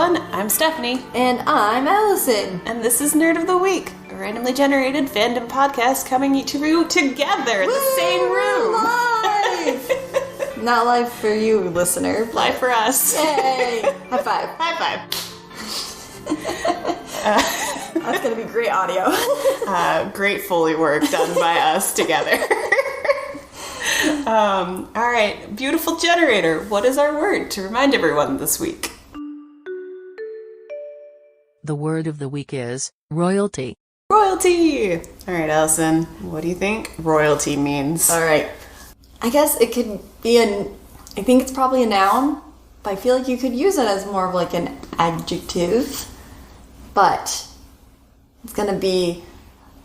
everyone. I'm Stephanie. And I'm Allison. And this is Nerd of the Week, a randomly generated fandom podcast coming to you together in the same room. Live! Not live for you, listener. Live for us. Yay! High five. High five. That's going to be great audio. Great Foley work done by us together. All right, beautiful generator. What is our word to remind everyone this week? The word of the week is royalty. Royalty. All right, Allison, what do you think royalty means? All right. I guess it could be I think it's probably a noun, but I feel like you could use it as more of like an adjective. But it's going to be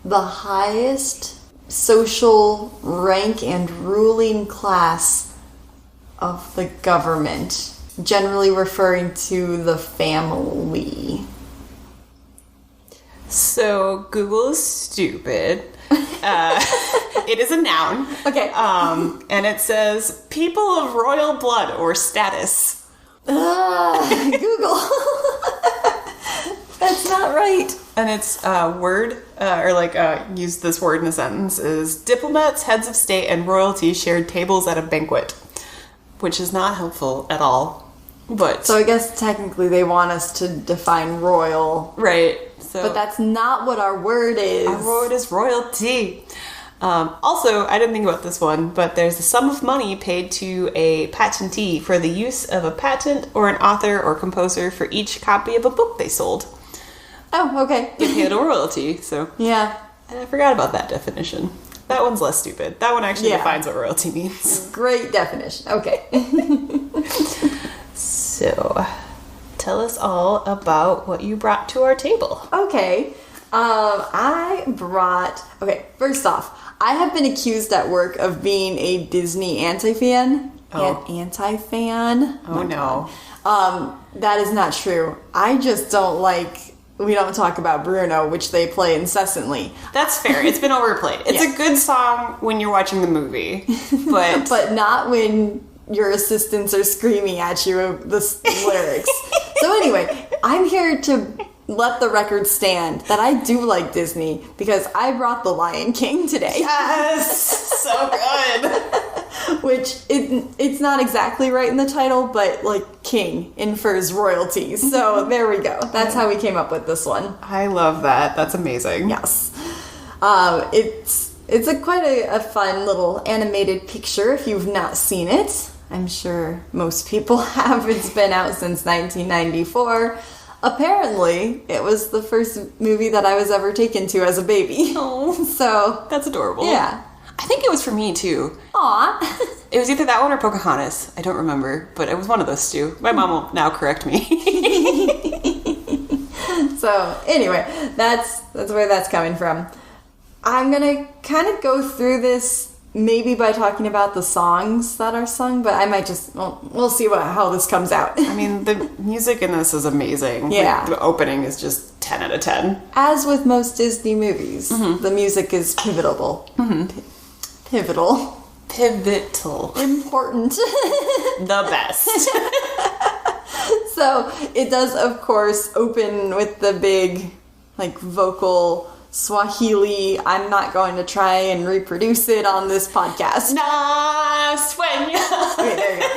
the highest social rank and ruling class of the government, generally referring to the family. So Google is stupid. It is a noun. Okay. And it says people of royal blood or status. Google. That's not right. And its word, use this word in a sentence, is diplomats, heads of state, and royalty shared tables at a banquet. Which is not helpful at all. But so I guess technically they want us to define royal. Right. So, but that's not what our word is. Our word is royalty. Also, I didn't think about this one, but there's a sum of money paid to a patentee for the use of a patent or an author or composer for each copy of a book they sold. Oh, okay. Get paid a royalty, so... Yeah. And I forgot about that definition. That one's less stupid. That one actually defines what royalty means. Great definition. Okay. So, tell us all about what you brought to our table. Okay. First off, I have been accused at work of being a Disney anti-fan. Oh. Anti-fan? Oh, no. That is not true. I just don't like... We don't talk about Bruno, which they play incessantly. That's fair. It's been overplayed. It's a good song when you're watching the movie, but... but not when your assistants are screaming at you the lyrics. So anyway, I'm here to let the record stand that I do like Disney because I brought The Lion King today. Yes! So good! Which, it's not exactly right in the title, but, like, king infers royalty. So, there we go. That's how we came up with this one. I love that. That's amazing. Yes. It's quite a fun little animated picture if you've not seen it. I'm sure most people have. It's been out since 1994. Apparently, it was the first movie that I was ever taken to as a baby. Oh. So... That's adorable. Yeah. I think it was for me, too. Aw. It was either that one or Pocahontas. I don't remember, but it was one of those two. My mom will now correct me. So, anyway, that's where that's coming from. I'm gonna kind of go through this maybe by talking about the songs that are sung, but I might just... we'll see how this comes out. I mean, the music in this is amazing. Yeah. Like, the opening is just 10 out of 10. As with most Disney movies, the music is pivotal. Pivotal. Important. The best. So, it does, of course, open with the big, like, vocal Swahili. I'm not going to try and reproduce it on this podcast. Na sueña. Okay, there you go.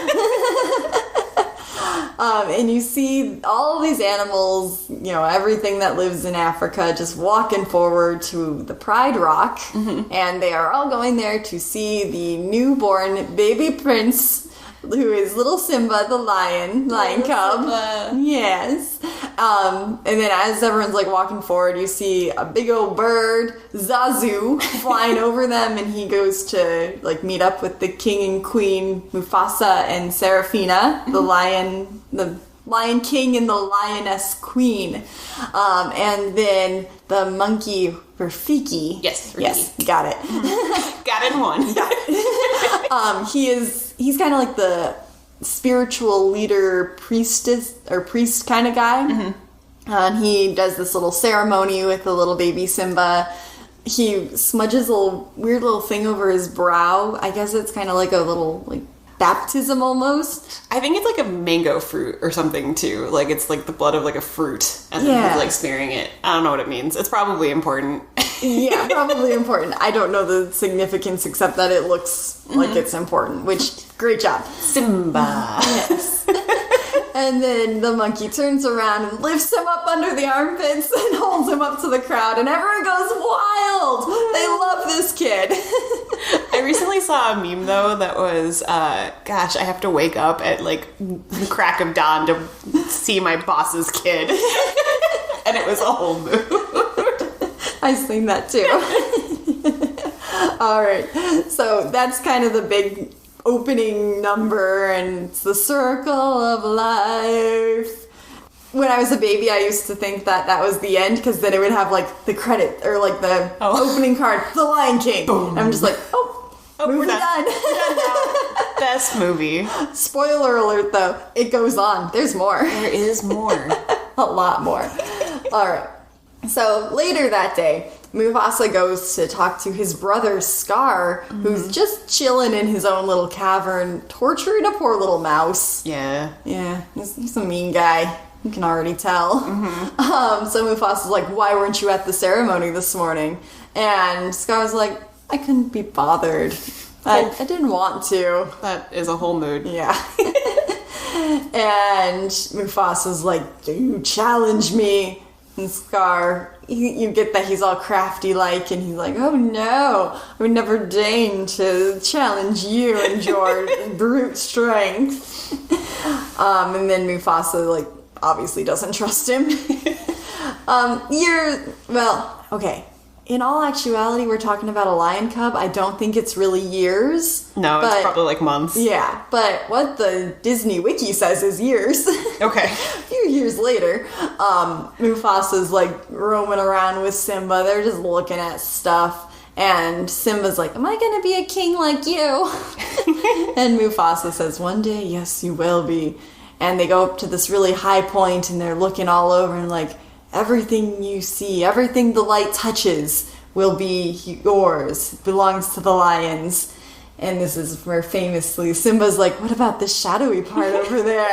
And you see all these animals, everything that lives in Africa just walking forward to the Pride Rock. And they are all going there to see the newborn baby prince, who is little Simba, the lion cub. Simba. Yes. And then as everyone's like walking forward, you see a big old bird, Zazu, flying over them, and he goes to like meet up with the king and queen, Mufasa and Serafina, the lion king and the lioness queen. And then the monkey Rafiki. Yes, Rafiki. Yes, got it. Got it in one. Got it. He's kind of like the spiritual leader, priest kind of guy. And he does this little ceremony with the little baby Simba. He smudges a weird little thing over his brow. I guess it's kind of like a little baptism almost. I think it's like a mango fruit or something too. Like it's like the blood of like a fruit, and then Yeah. he's like smearing it. I don't know what it means. It's probably important. Yeah, probably important. I don't know the significance except that it looks like it's important, which, great job. Simba. Yes. And then the monkey turns around and lifts him up under the armpits and holds him up to the crowd, and everyone goes wild. They love this kid. I recently saw a meme though that was, gosh, I have to wake up at like the crack of dawn to see my boss's kid, and it was a whole mood. I've seen that too. All right, so that's kind of the big opening number, and it's the circle of life. When I was a baby, I used to think that that was the end, because then it would have like the credit or like the opening card, The Lion King. Boom. I'm just like, movie we're done. done. We're done now. Best movie. Spoiler alert, though, it goes on. There's more. There is more. A lot more. All right. So later that day, Mufasa goes to talk to his brother Scar, who's just chilling in his own little cavern, torturing a poor little mouse. Yeah. Yeah, he's a mean guy. You can already tell. So Mufasa's like, why weren't you at the ceremony this morning? And Scar's like, I couldn't be bothered. I didn't want to. That is a whole mood. Yeah. And Mufasa's like, do you challenge me? And Scar, you get that he's all crafty-like, and he's like, oh no, I would never deign to challenge you and your brute strength. And then Mufasa, like, obviously doesn't trust him. Okay. In all actuality, we're talking about a lion cub. I don't think it's really years. No, it's probably like months. Yeah, but what the Disney Wiki says is years. Okay. A few years later, Mufasa's like roaming around with Simba. They're just looking at stuff. And Simba's like, am I going to be a king like you? And Mufasa says, one day, yes, you will be. And they go up to this really high point, and they're looking all over, and like, everything you see, everything the light touches will be yours. It belongs to the lions. And this is where famously Simba's like, what about the shadowy part over there?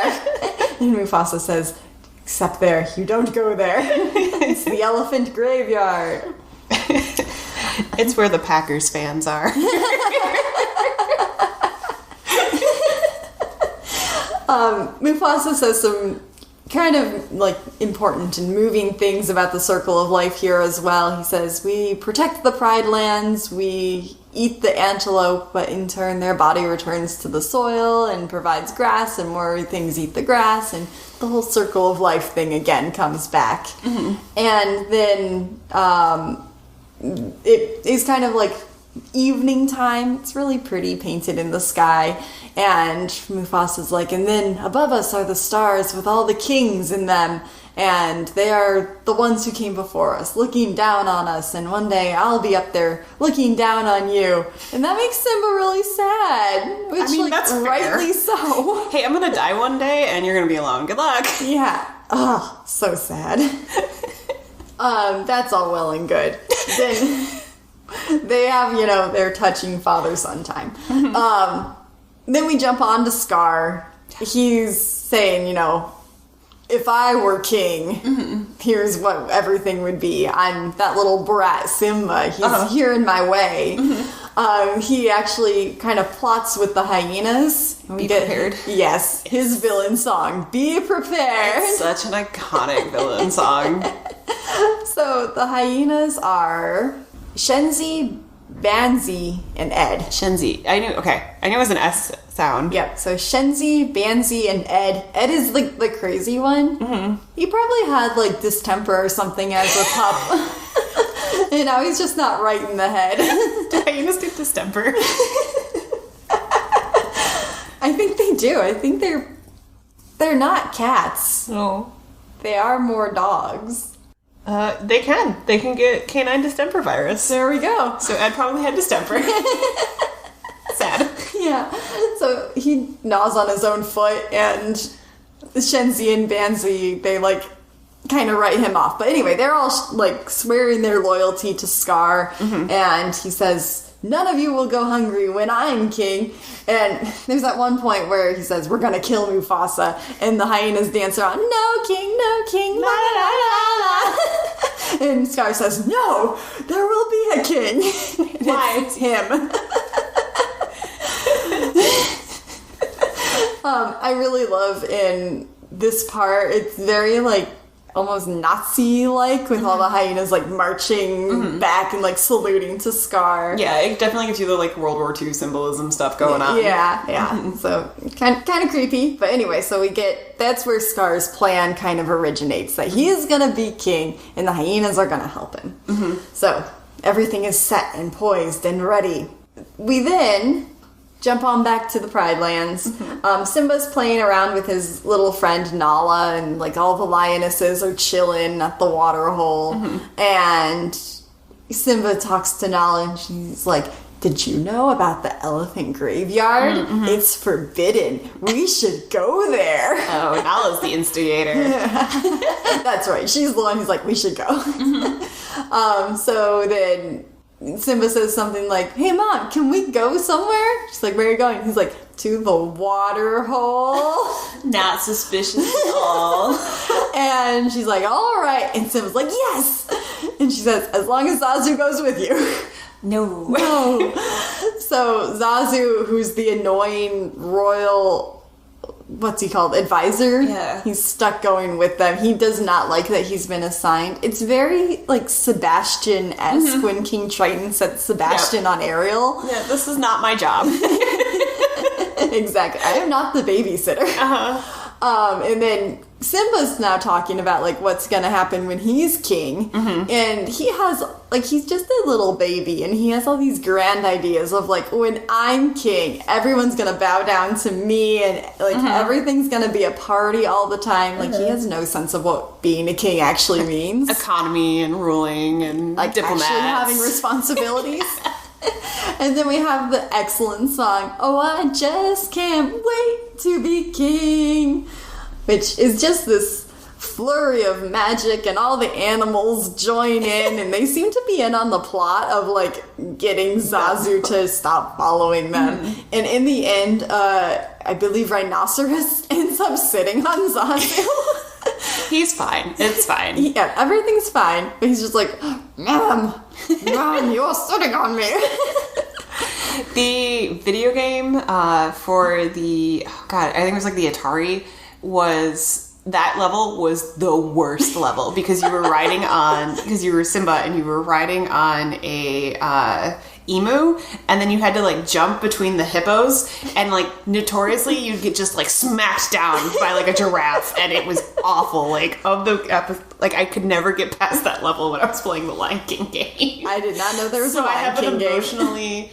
And Mufasa says, except there, you don't go there. It's the elephant graveyard. It's where the Packers fans are. Mufasa says some kind of like important and moving things about the circle of life here as well. He says, we protect the Pride Lands, we eat the antelope, but in turn their body returns to the soil and provides grass, and more things eat the grass, and the whole circle of life thing again comes back. And then it is kind of like evening time. It's really pretty, painted in the sky. And Mufasa's like, and then above us are the stars with all the kings in them, and they are the ones who came before us, looking down on us, and one day I'll be up there looking down on you. And that makes Simba really sad, which, I mean, like, that's fair. rightly so. Hey, I'm gonna die one day, and you're gonna be alone. Good luck. Yeah. Oh, so sad. That's all well and good. Then they have, their touching father-son time. Then we jump on to Scar. He's saying, if I were king, here's what everything would be. I'm that little brat Simba. He's here in my way. He actually kind of plots with the hyenas. Be prepared. Yes, his villain song, Be Prepared. It's such an iconic villain song. So the hyenas are Shenzi, Banzi, and Ed. Shenzi. I knew it was an S sound. Yep, so Shenzi, Banzi, and Ed. Ed is the crazy one. He probably had distemper or something as a pup. And now he's just not right in the head. Do hyenas get distemper? I think they do. I think they're not cats. No. They are more dogs. They can. They can get canine distemper virus. There we go. So Ed probably had distemper. Sad. Yeah. So he gnaws on his own foot, and Shenzi and Banzi, they kind of write him off. But anyway, they're all like swearing their loyalty to Scar, and he says, "None of you will go hungry when I'm king." And there's that one point where he says, "We're gonna kill Mufasa," and the hyenas dance around, "No king, la la la la." And Scar says, "No, there will be a king." Why? It's him. I really love in this part, it's very like almost Nazi-like with all the hyenas like marching back and like saluting to Scar. Yeah, it definitely gives you the like World War II symbolism stuff going on. Yeah. So kind of creepy. But anyway, so that's where Scar's plan kind of originates, that he is going to be king and the hyenas are going to help him. So everything is set and poised and ready. We then jump on back to the Pride Lands. Simba's playing around with his little friend Nala, and like all the lionesses are chilling at the water hole. And Simba talks to Nala, and she's like, "Did you know about the elephant graveyard? It's forbidden. We should go there." Oh, Nala's the instigator. That's right. She's the one who's like, "We should go." So then Simba says something like, "Hey Mom, can we go somewhere?" She's like, "Where are you going?" He's like, "To the water hole." Not suspicious at all. And she's like, "All right." And Simba's like, "Yes." And she says, "As long as Zazu goes with you." No. No. So Zazu, who's the annoying royal, what's he called, advisor? Yeah. He's stuck going with them. He does not like that he's been assigned. It's very, like, Sebastian-esque when King Triton set Sebastian on Ariel. Yeah, this is not my job. Exactly. I am not the babysitter. And then Simba's now talking about, like, what's gonna happen when he's king. And he has, like, he's just a little baby, and he has all these grand ideas of, like, when I'm king, everyone's gonna bow down to me, and, like, everything's gonna be a party all the time. Like, he has no sense of what being a king actually means. Economy and ruling and Like, diplomats. actually having responsibilities. And then we have the excellent song, "Oh, I just can't wait to be king," which is just this flurry of magic, and all the animals join in, and they seem to be in on the plot of, like, getting Zazu to stop following them. And in the end, I believe Rhinoceros ends up sitting on Zazu. He's fine. It's fine. Yeah, everything's fine, but he's just like, Mom, you're sitting on me." The video game for the, oh God, I think it was like the Atari, that level was the worst level because you were riding on, because you were Simba and you were riding on a emu, and then you had to like jump between the hippos, and like notoriously you'd get just like smacked down by like a giraffe, and it was awful. Like I could never get past that level when I was playing the Lion King game. I did not know there was a So I Lion have King an game. emotionally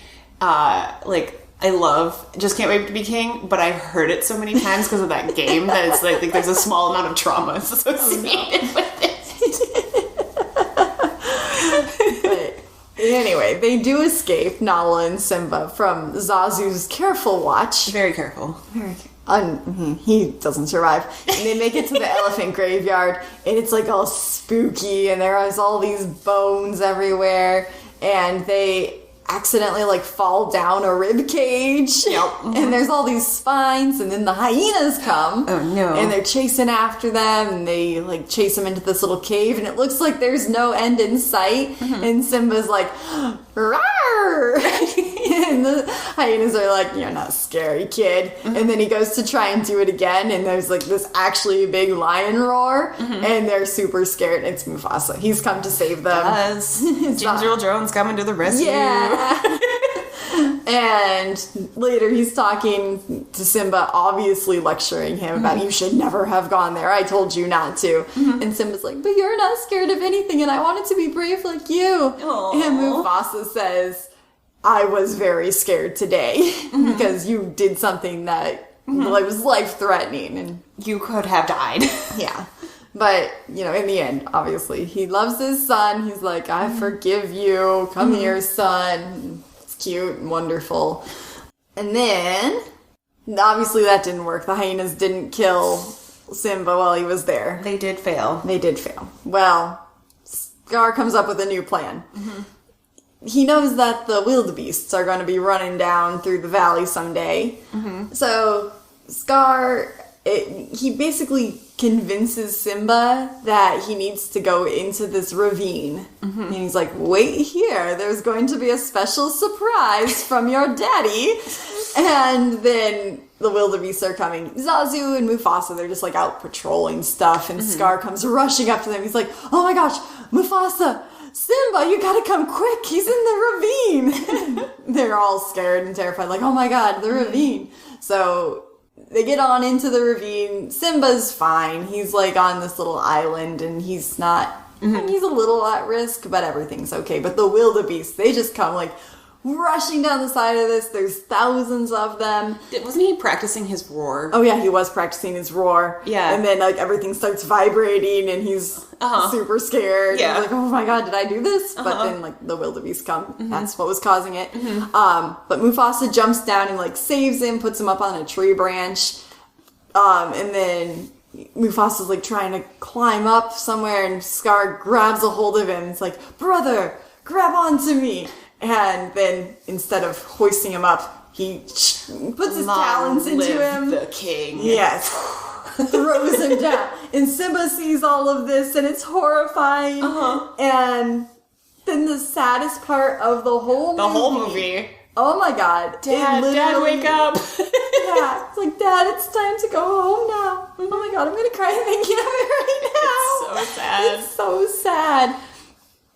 I love Just Can't Wait to Be King, but I've heard it so many times because of that game that it's like there's a small amount of trauma associated with it. But anyway, they do escape, Nala and Simba, from Zazu's careful watch. Very careful. He doesn't survive. And they make it to the elephant graveyard, and it's like all spooky, and there's all these bones everywhere, and they accidentally like fall down a rib cage. Yep. And there's all these spines, and then the hyenas come. Oh no. And they're chasing after them, and they like chase them into this little cave, and it looks like there's no end in sight. And Simba's like, "Rawr!" And the hyenas are like, "You're not scary, kid." And then he goes to try and do it again, and there's like this actually big lion roar, and they're super scared. It's Mufasa. He's come to save them. James Earl Jones coming to the rescue. Yeah. And later he's talking to Simba, obviously lecturing him about, "You should never have gone there. I told you not to." And Simba's like, "But you're not scared of anything, and I wanted to be brave like you." Aww. And Mufasa says, "I was very scared today because you did something that was life-threatening." And You could have died. yeah. But, you know, in the end, obviously, he loves his son. He's like, "I forgive you. Come here, son." It's cute and wonderful. And then, obviously that didn't work. The hyenas didn't kill Simba while he was there. They did fail. They did fail. Well, Scar comes up with a new plan. He knows that the wildebeests are going to be running down through the valley someday. So Scar, he basically convinces Simba that he needs to go into this ravine. And he's like, wait here, there's going to be a special surprise from your daddy. And then the wildebeests are coming. Zazu and Mufasa, they're just like out patrolling stuff, and Scar comes rushing up to them. He's like, oh my gosh, Mufasa, Simba, you gotta come quick, he's in the ravine. They're all scared and terrified, like, oh my god, the ravine. So they get on into the ravine. Simba's fine. He's like on this little island, and he's not, he's a little at risk, but everything's okay. But the wildebeests, they just come like rushing down the side of this. There's thousands of them. Wasn't he practicing his roar? Oh yeah, he was practicing his roar. Yeah. And then like everything starts vibrating, and he's super scared. Yeah. He's like, oh my god, did I do this? But then like the wildebeest come. That's what was causing it. But Mufasa jumps down and like saves him, puts him up on a tree branch. And then Mufasa's like trying to climb up somewhere, and Scar grabs a hold of him. It's like, brother, grab onto me. And then instead of hoisting him up, he puts his talons into him. The king. Yes. Throws him down. And Simba sees all of this, and it's horrifying. And then the saddest part of the whole movie. Oh my god. Dad, wake up. Yeah. It's like, Dad, it's time to go home now. Oh my god, I'm gonna cry thinking of it right now. It's so sad. It's so sad.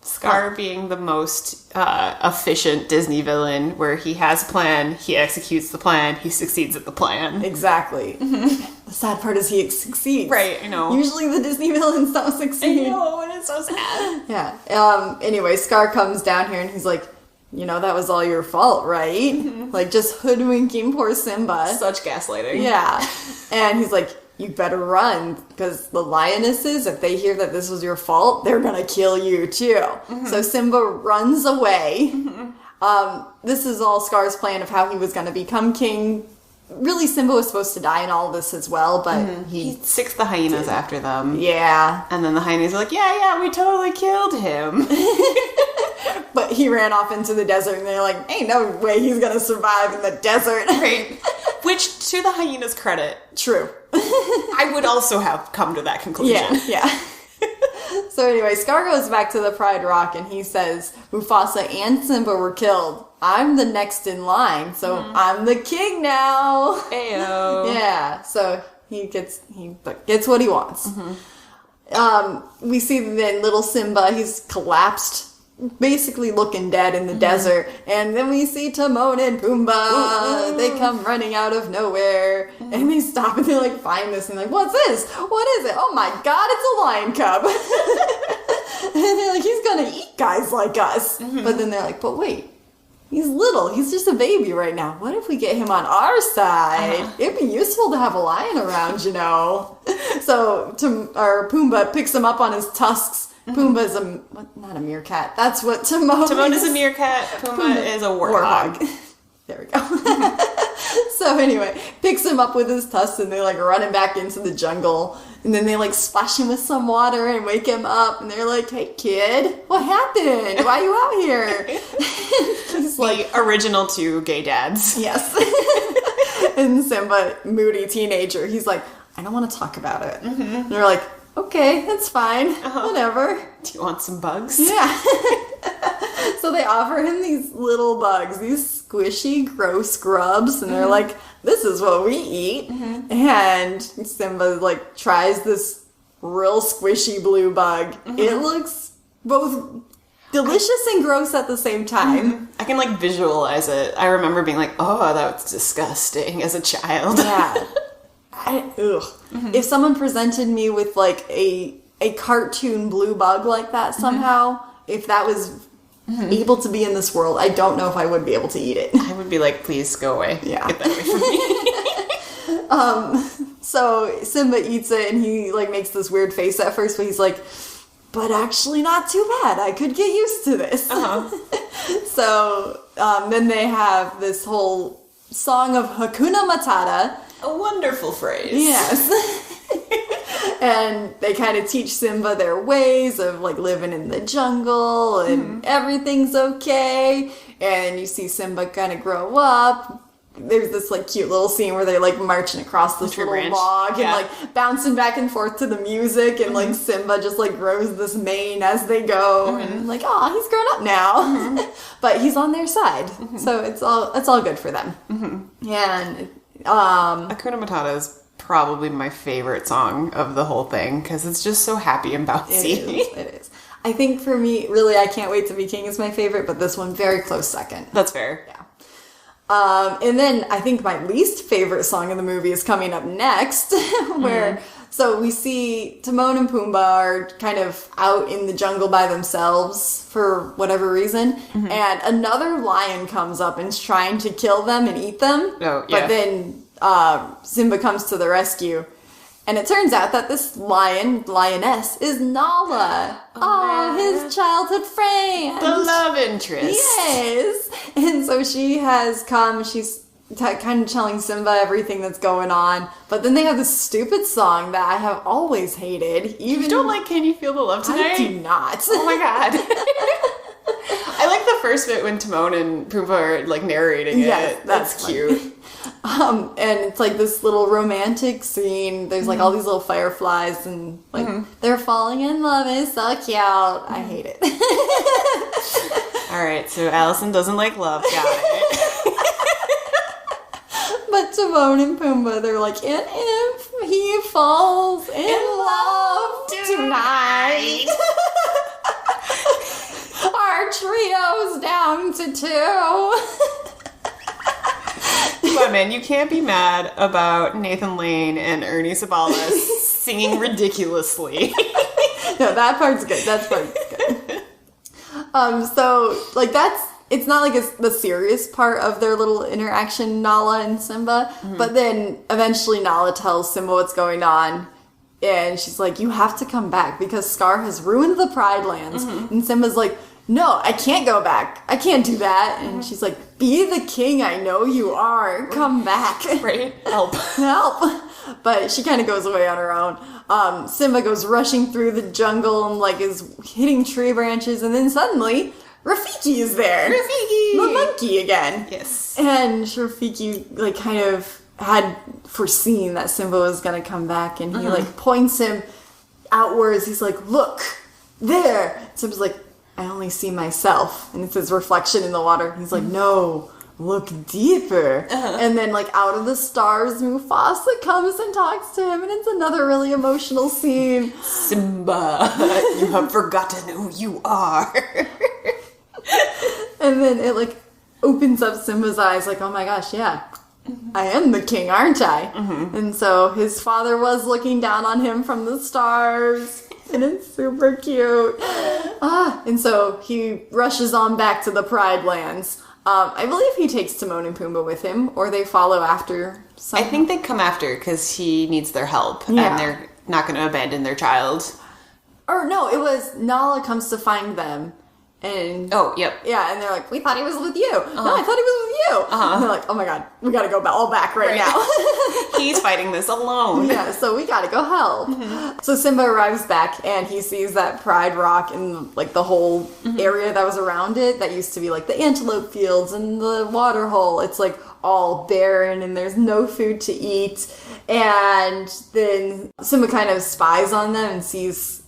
Scar being the most efficient Disney villain, where he has a plan, he executes the plan, he succeeds at the plan. Exactly. The sad part is he succeeds. Right, I know. Usually the Disney villains don't succeed. I know, and it's so sad. Yeah. Anyway, Scar comes down here and he's like, you know, that was all your fault, right? Like, just hoodwinking poor Simba. Such gaslighting. Yeah. And he's like, you better run, because the lionesses, if they hear that this was your fault, they're gonna kill you too. So Simba runs away. This is all Scar's plan of how he was gonna become king. Really, Simba was supposed to die in all this as well, but He sicks the hyenas after them. Yeah. And then the hyenas are like, yeah, we totally killed him. But he ran off into the desert, and they're like, ain't no way he's gonna survive in the desert. Right. Which, to the hyenas' credit, True. I would also have come to that conclusion. Yeah. So anyway, Scar goes back to the Pride Rock, and he says, Mufasa and Simba were killed. I'm the next in line, so I'm the king now. Ayo. Yeah, so he gets what he wants. We see then little Simba, he's collapsed, basically looking dead in the desert. And then we see Timon and Pumbaa. They come running out of nowhere, and they stop and they like find this and like, what's this? What is it? Oh my god, it's a lion cub. And they're like, he's gonna eat guys like us. But then they're like, but wait, he's little. He's just a baby right now. What if we get him on our side? It'd be useful to have a lion around, you know. So Pumbaa picks him up on his tusks. Pumbaa's not a meerkat. That's what Timon is. Timon is a meerkat. Pumbaa is a warthog. There we go. So anyway, picks him up with his tusks, and they like run him back into the jungle. And then they like splash him with some water and wake him up. And they're like, hey kid, what happened? Why are you out here? He's like, the original two gay dads. yes. And Simba, moody teenager, he's like, I don't want to talk about it. And they're like, okay, that's fine. Whatever. Do you want some bugs? Yeah. So they offer him these little bugs, these squishy, gross grubs, and they're like, this is what we eat. And Simba like tries this real squishy blue bug. It looks both delicious and gross at the same time. I can like visualize it. I remember being like, oh, that's disgusting as a child. Yeah. If someone presented me with like a cartoon blue bug like that somehow, if that was able to be in this world, I don't know if I would be able to eat it. I would be like, please go away. Yeah. Get that away from me. So Simba eats it, and he like makes this weird face at first, but he's like, but actually not too bad. I could get used to this. So then they have this whole song of Hakuna Matata. A wonderful phrase. Yes. And they kind of teach Simba their ways of like living in the jungle and everything's okay. And you see Simba kind of grow up. There's this like cute little scene where they're like marching across this little branch. log and Yeah. like bouncing back and forth to the music, and like Simba just like grows this mane as they go, and like, oh, he's grown up now, but he's on their side, so it's all good for them. And Hakuna Matata is probably my favorite song of the whole thing because it's just so happy and bouncy. it is. I think for me, really, I Can't Wait to Be King is my favorite, but this one very close second. That's fair. Yeah. And then I think my least favorite song in the movie is coming up next, where so we see Timon and Pumbaa are kind of out in the jungle by themselves for whatever reason, and another lion comes up and is trying to kill them and eat them. Oh, yeah. But then Simba comes to the rescue. And it turns out that this lioness, is Nala. Oh, his childhood friend. The love interest. Yes. And so she has come, she's kind of telling Simba everything that's going on. But then they have this stupid song that I have always hated. Even You don't like Can You Feel the Love Tonight? I do not. Oh my god. I like the first bit when Timon and Pumbaa are like narrating Yes, it. that's That's fun. cute. And it's like this little romantic scene. There's like all these little fireflies and like they're falling in love. It's so cute. I hate it. Alright, so Allison doesn't like love. Got it. But Timon and Pumbaa, they're like, and if he falls in love tonight, our trio's down to 2. Come on, man. You can't be mad about Nathan Lane and Ernie Sabala singing ridiculously. No, that part's good. That part's good. So, like, it's not like the serious part of their little interaction, Nala and Simba, but then eventually Nala tells Simba what's going on, and she's like, you have to come back because Scar has ruined the Pride Lands. And Simba's like, no, I can't go back. I can't do that. And she's like, be the king I know you are. Come back. Right? Help. Help. But she kind of goes away on her own. Simba goes rushing through the jungle and like is hitting tree branches, and then suddenly Rafiki is there. Rafiki! The monkey again. Yes. And Rafiki like kind of had foreseen that Simba was gonna come back, and he like points him outwards. He's like, look, there. Simba's like, I only see myself. And it's his reflection in the water. He's like, no, look deeper. And then, like, out of the stars, Mufasa comes and talks to him. And it's another really emotional scene. Simba, you have forgotten who you are. And then it, like, opens up Simba's eyes, like, oh my gosh, yeah. I am the king, aren't I? And so his father was looking down on him from the stars. And it's super cute. And so he rushes on back to the Pride Lands. I believe he takes Timon and Pumbaa with him, or they follow after. I think they come after because he needs their help, Yeah. and they're not going to abandon their child. Or no, it was Nala comes to find them. And Oh, yep. yeah, and they're like, we thought he was with you. No, I thought he was with you. And they're like, oh my god, we gotta go all back right now. He's fighting this alone. Yeah, so we gotta go help. So Simba arrives back and he sees that Pride Rock and like the whole area that was around it that used to be like the antelope fields and the water hole. It's like all barren and there's no food to eat. And then Simba kind of spies on them and sees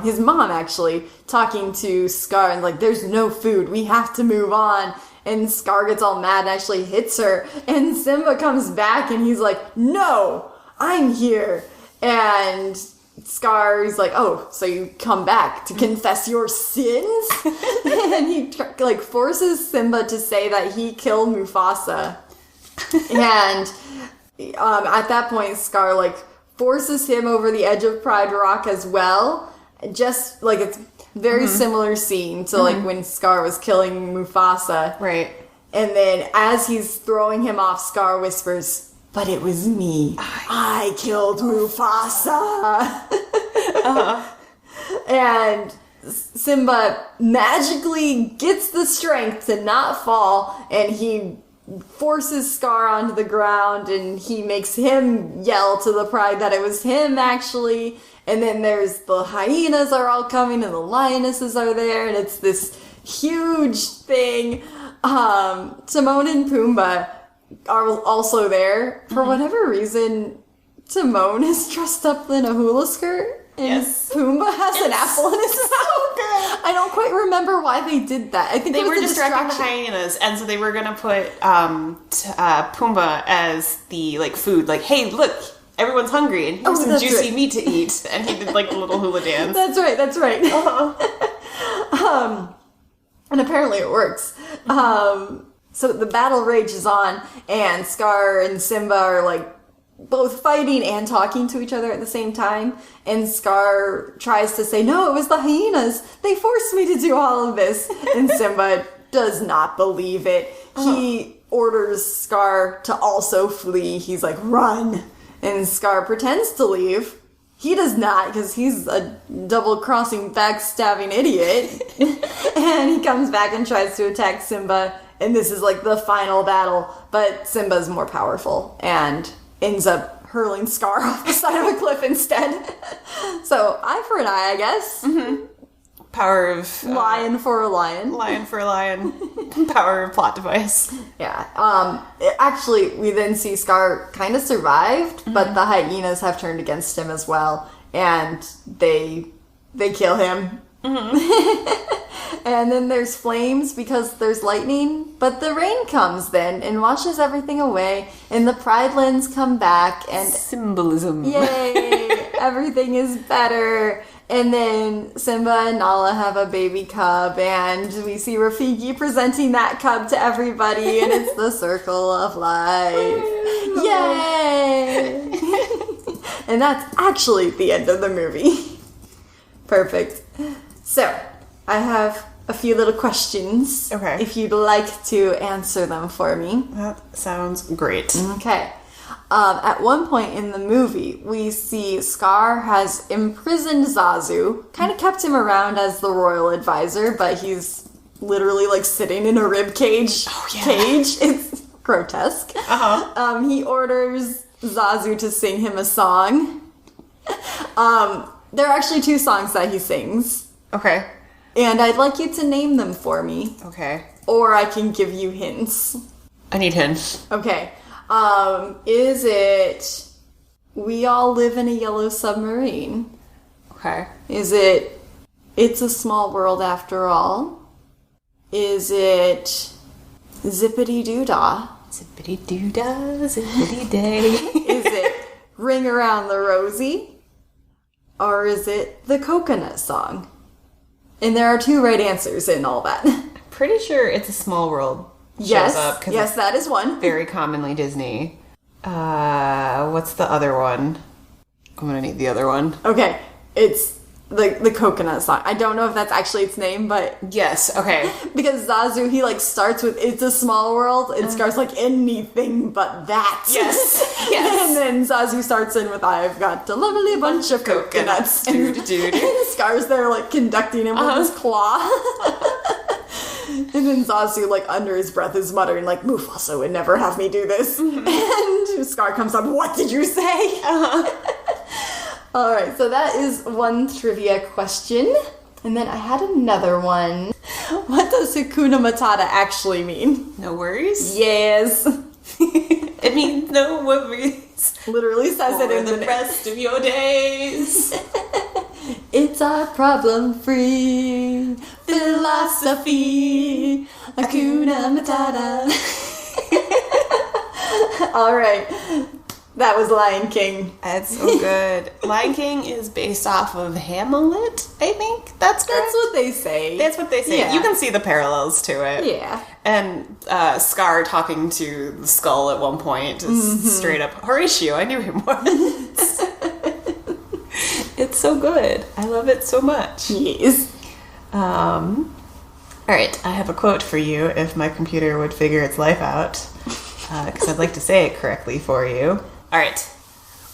his mom actually talking to Scar and like, there's no food, we have to move on. And Scar gets all mad and actually hits her. And Simba comes back and he's like, no, I'm here. And Scar's like, oh, so you come back to confess your sins? And he like forces Simba to say that he killed Mufasa. And at that point, Scar like forces him over the edge of Pride Rock as well. Just like it's very similar scene to like when Scar was killing Mufasa. Right. And then as he's throwing him off, Scar whispers, but it was me. I killed Mufasa. And Simba magically gets the strength to not fall, and he forces Scar onto the ground, and he makes him yell to the pride that it was him, actually. And then there's the hyenas are all coming, and the lionesses are there, and it's this huge thing. Timon and Pumbaa are also there. For whatever reason, Timon is dressed up in a hula skirt. And Yes. Pumbaa has an apple in his mouth. I don't quite remember why they did that. I think They it was were a distracting the distraction. hyenas, and so they were gonna put Pumbaa as the like food. Like, hey, look, everyone's hungry, and here's some that's juicy right. meat to eat. And he did like the little hula dance. That's right. And apparently it works. So the battle rages on, and Scar and Simba are like both fighting and talking to each other at the same time. And Scar tries to say, no, it was the hyenas. They forced me to do all of this. And Simba does not believe it. He orders Scar to also flee. He's like, run. And Scar pretends to leave. He does not, because he's a double-crossing, backstabbing idiot. And he comes back and tries to attack Simba. And this is like the final battle. But Simba's more powerful and ends up hurling Scar off the side of a cliff instead. So, eye for an eye, I guess. Power of Lion for a lion. lion for a lion. Power of plot device. Yeah. Actually, we then see Scar kind of survived, but the hyenas have turned against him as well, and they kill him. And then there's flames because there's lightning, but the rain comes then and washes everything away, and the Pride Lands come back, and Symbolism. yay, everything is better. And then Simba and Nala have a baby cub, and we see Rafiki presenting that cub to everybody, and it's the circle of life. Yay! And that's actually the end of the movie. Perfect. So, I have a few little questions. Okay. If you'd like to answer them for me. That sounds great. Okay. At one point in the movie, we see Scar has imprisoned Zazu, kind of kept him around as the royal advisor, but he's literally like sitting in a rib cage. Cage. It's grotesque. He orders Zazu to sing him a song. There are actually 2 songs that he sings, Okay. and I'd like you to name them for me, Okay. or I can give you hints. I need hints. Okay. Is it We All Live in a Yellow Submarine? Okay. Is it It's a Small World After All? Is it Zippity Doo-Dah? Zippity doo dah, zippity day. Is it Ring Around the Rosie? Or is it the Coconut Song? And there are 2 right answers in all that. Pretty sure It's a Small World shows Yes, up. 'Cause yes, that is one. very commonly Disney. What's the other one? I'm gonna need the other one. Okay, it's the Coconut Song. I don't know if that's actually its name, but Yes, okay. because Zazu, he like starts with "It's a Small World," and Scar's like anything but that. Yes, yes. And then Zazu starts in with "I've got a lovely bunch of coconuts," and, and Scar's there like conducting him with his claw. And then Zazu, like under his breath, is muttering like "Mufasa would never have me do this," and Scar comes up. What did you say? All right, so that is one trivia question. And then I had another one. What does Hakuna Matata actually mean? No worries. Yes. It means no worries Literally says it for in the rest of your days. It's our problem-free philosophy. Hakuna Matata. All right. That was Lion King. That's so good. Lion King is based off of Hamlet, I think. That's correct. That's what they say. That's what they say. Yeah. You can see the parallels to it. Yeah. And Scar talking to the skull at one point is straight up Horatio. I knew him once. It's so good. I love it so much. Yes. All right, I have a quote for you if my computer would figure its life out, because I'd like to say it correctly for you. All right.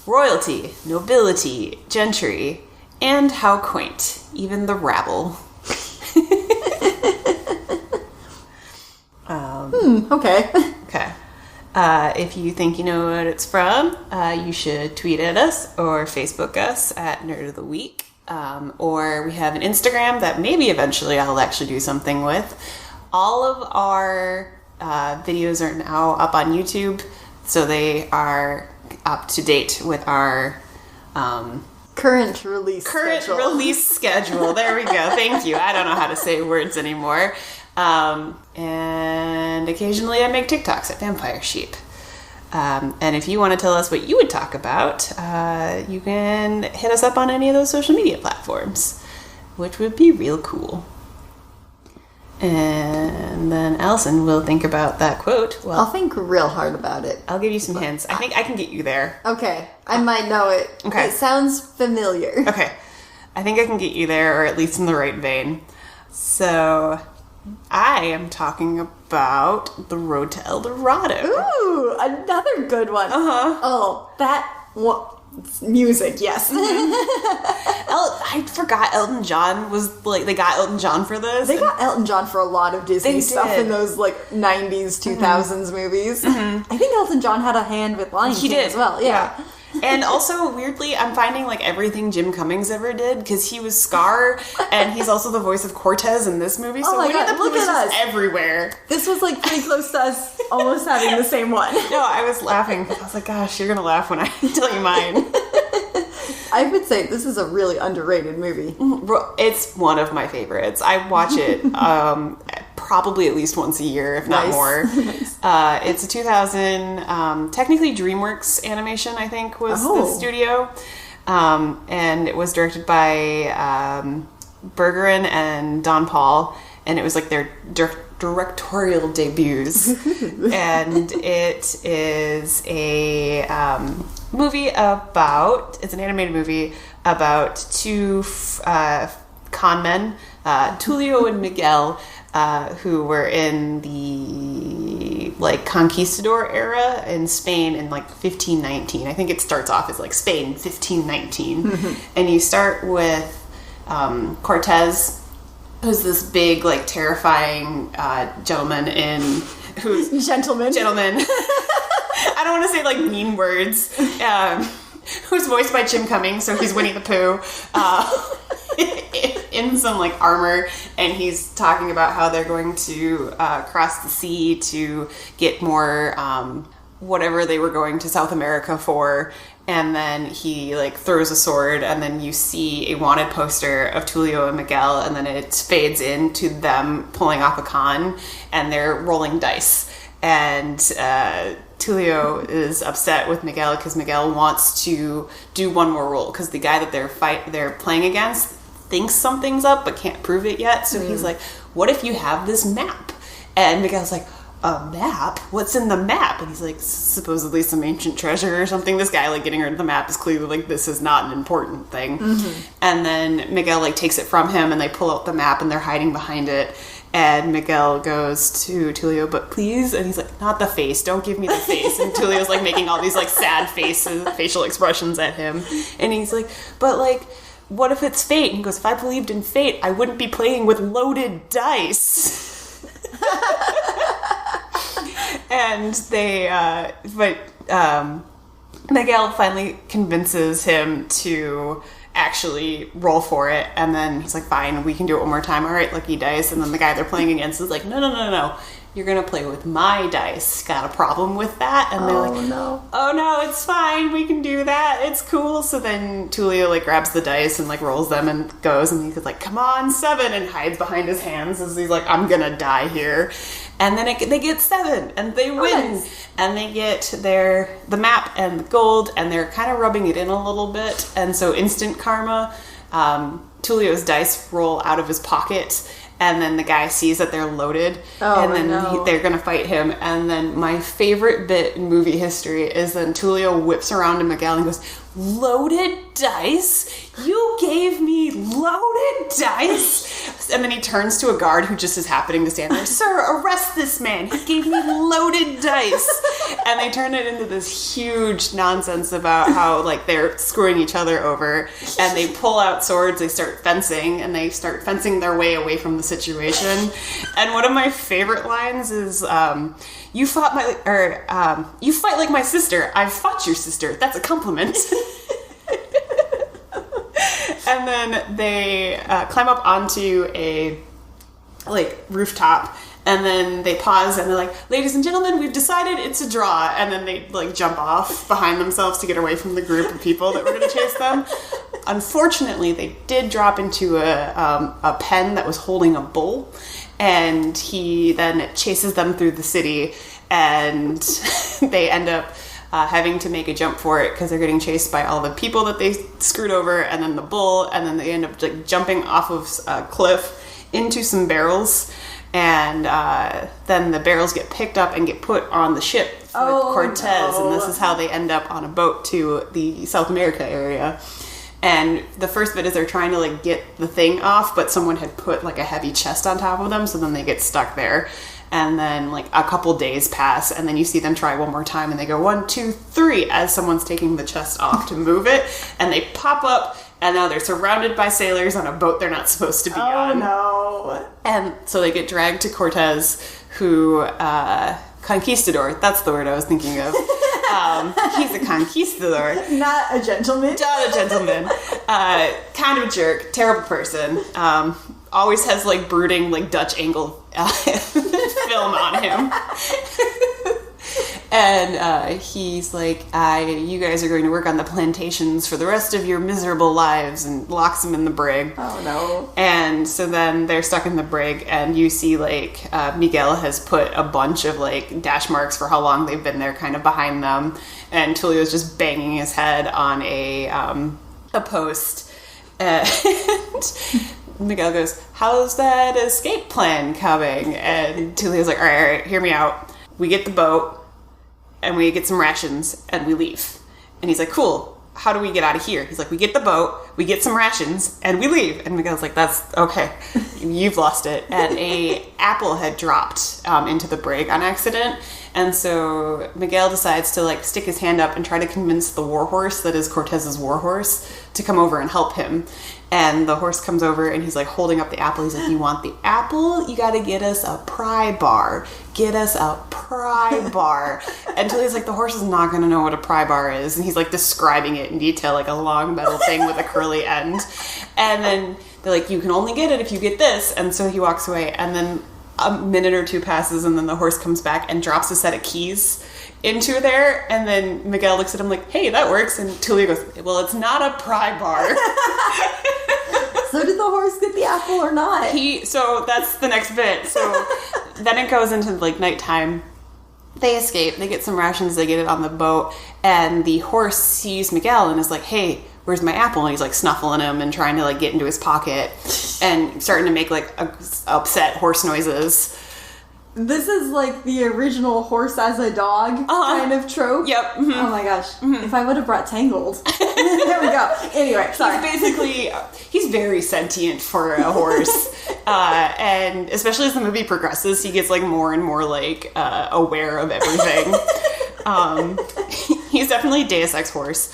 Royalty, nobility, gentry, and how quaint, even the rabble. Okay. Okay. If you think you know what it's from, you should tweet at us or Facebook us at Nerd of the Week. Or we have an Instagram that maybe eventually I'll actually do something with. All of our videos are now up on YouTube, so they are up to date with our current release schedule. There we go. Thank you. I don't know how to say words anymore. And occasionally I make TikToks at Vampire Sheep. And if you want to tell us what you would talk about, you can hit us up on any of those social media platforms, which would be real cool. And then Allison will think about that quote. Well, I'll think real hard about it. I'll give you some hints. I think I can get you there. Okay. I might know it. Okay. It sounds familiar. Okay. I think I can get you there, or at least in the right vein. So, I am talking about The Road to El Dorado. Ooh, another good one. Uh-huh. Oh, that music, yes. I forgot Elton John was, like, they got Elton John for this. They got Elton John for a lot of Disney They stuff did. in those, like, 90s, 2000s movies. I think Elton John had a hand with Lion King as well. Yeah. And also, weirdly, I'm finding, like, everything Jim Cummings ever did, because he was Scar, and he's also the voice of Cortez in this movie, so Oh my Winnie God, the Pooh look is at just us. everywhere. This was, like, pretty close to us almost having the same one. No, I was laughing. I was like, gosh, you're gonna laugh when I tell you mine. I would say this is a really underrated movie. It's one of my favorites. I watch it probably at least once a year, if not Nice. more. It's a 2000, technically DreamWorks Animation, I think, was the studio. And it was directed by Bergeron and Don Paul, and it was like their directorial debuts. And it is a movie about, it's an animated movie about two con men, Tulio and Miguel, who were in the like conquistador era in Spain in like 1519. I think it starts off as like Spain 1519. And you start with Cortez, who's this big, like, terrifying gentleman who's Gentleman. I don't want to say, like, mean words. Who's voiced by Jim Cummings, so he's Winnie the Pooh. In some, like, armor, and he's talking about how they're going to cross the sea to get more whatever they were going to South America for. And then he, like, throws a sword, and then you see a wanted poster of Tulio and Miguel, and then it fades into them pulling off a con, and they're rolling dice. And Tulio is upset with Miguel because Miguel wants to do one more roll, because the guy that they're playing against thinks something's up but can't prove it yet. So he's like, what if you have this map? And Miguel's like, a map? What's in the map? And he's like, supposedly some ancient treasure or something. This guy, like, getting rid of the map is clearly like, this is not an important thing. And then Miguel, like, takes it from him, and they pull out the map, and they're hiding behind it. And Miguel goes to Tulio, but please, and he's like, not the face, don't give me the face. And Tulio's like making all these, like, sad facial expressions at him. And he's like, but, like, what if it's fate? And he goes, if I believed in fate, I wouldn't be playing with loaded dice. And Miguel finally convinces him to actually roll for it, and then he's like, fine, we can do it one more time. All right, lucky dice. And then the guy they're playing against is like, no, you're gonna play with my dice. Got a problem with that? And they're like, oh no, it's fine, we can do that, it's cool. So then Tulio, like, grabs the dice and, like, rolls them and goes, and he's like, come on, 7, and hides behind his hands as he's like, I'm gonna die here. And then they get 7, and they win. Nice. And they get the map and the gold, and they're kind of rubbing it in a little bit. And so instant karma, Tulio's dice roll out of his pocket, and then the guy sees that they're loaded, and then they're going to fight him. And then my favorite bit in movie history is then Tulio whips around to Miguel and goes, loaded dice? You gave me loaded dice? And then he turns to a guard who just is happening to stand there. Sir, arrest this man. He gave me loaded dice. And they turn it into this huge nonsense about how, like, they're screwing each other over. And they pull out swords, they start fencing, and they start fencing their way away from the situation. And one of my favorite lines is, you fight like my sister. I've fought your sister. That's a compliment. And then they climb up onto a rooftop, and then they pause and they're like, ladies and gentlemen, we've decided it's a draw. And then they jump off behind themselves to get away from the group of people that were going to chase them. Unfortunately, they did drop into a pen that was holding a bull, and he then chases them through the city, and they end up having to make a jump for it because they're getting chased by all the people that they screwed over, and then the bull, and then they end up jumping off of a cliff into some barrels, and then the barrels get picked up and get put on the ship with Cortez, no. And this is how they end up on a boat to the South America area. And the first bit is they're trying to get the thing off, but someone had put a heavy chest on top of them, so then they get stuck there. And then a couple days pass, and then you see them try one more time, and they go 1, 2, 3 as someone's taking the chest off to move it, and they pop up, and now they're surrounded by sailors on a boat they're not supposed to be on. Oh no! And so they get dragged to Cortez, who conquistador. That's the word I was thinking of. He's a conquistador, not a gentleman. Not a gentleman. Kind of a jerk, terrible person. Always has brooding Dutch angle film on him. And he's like, you guys are going to work on the plantations for the rest of your miserable lives, and locks them in the brig. Oh no. And so then they're stuck in the brig, and you see Miguel has put a bunch of dash marks for how long they've been there kind of behind them, and Tulio's just banging his head on a post. And Miguel goes, how's that escape plan coming? And Tulio's like, all right, hear me out. We get the boat, and we get some rations, and we leave. And he's like, cool, how do we get out of here? He's like, we get the boat, we get some rations, and we leave. And Miguel's like, that's okay, you've lost it. And a apple had dropped into the brig on accident. And so Miguel decides to stick his hand up and try to convince the warhorse that is Cortez's warhorse to come over and help him. And the horse comes over, and he's holding up the apple. He's like, you want the apple? You gotta get us a pry bar. Get us a pry bar. Until he's like, the horse is not gonna know what a pry bar is. And he's describing it in detail, a long metal thing with a curly end. And then they're like, you can only get it if you get this. And so he walks away, and then a minute or two passes, and then the horse comes back and drops a set of keys into there, and then Miguel looks at him like, hey, that works, and Tulio goes, well, it's not a pry bar. So did the horse get the apple or not? So that's the next bit. So then it goes into nighttime. They escape, they get some rations, they get it on the boat, and the horse sees Miguel and is like, hey, where's my apple? And he's snuffling him and trying to get into his pocket and starting to make upset horse noises. This is the original horse as a dog kind of trope. Yep. Mm-hmm. Oh my gosh. Mm-hmm. If I would have brought Tangled. There we go. Anyway, sorry. He's very sentient for a horse. And especially as the movie progresses, he gets more and more aware of everything. He's definitely a Deus Ex horse.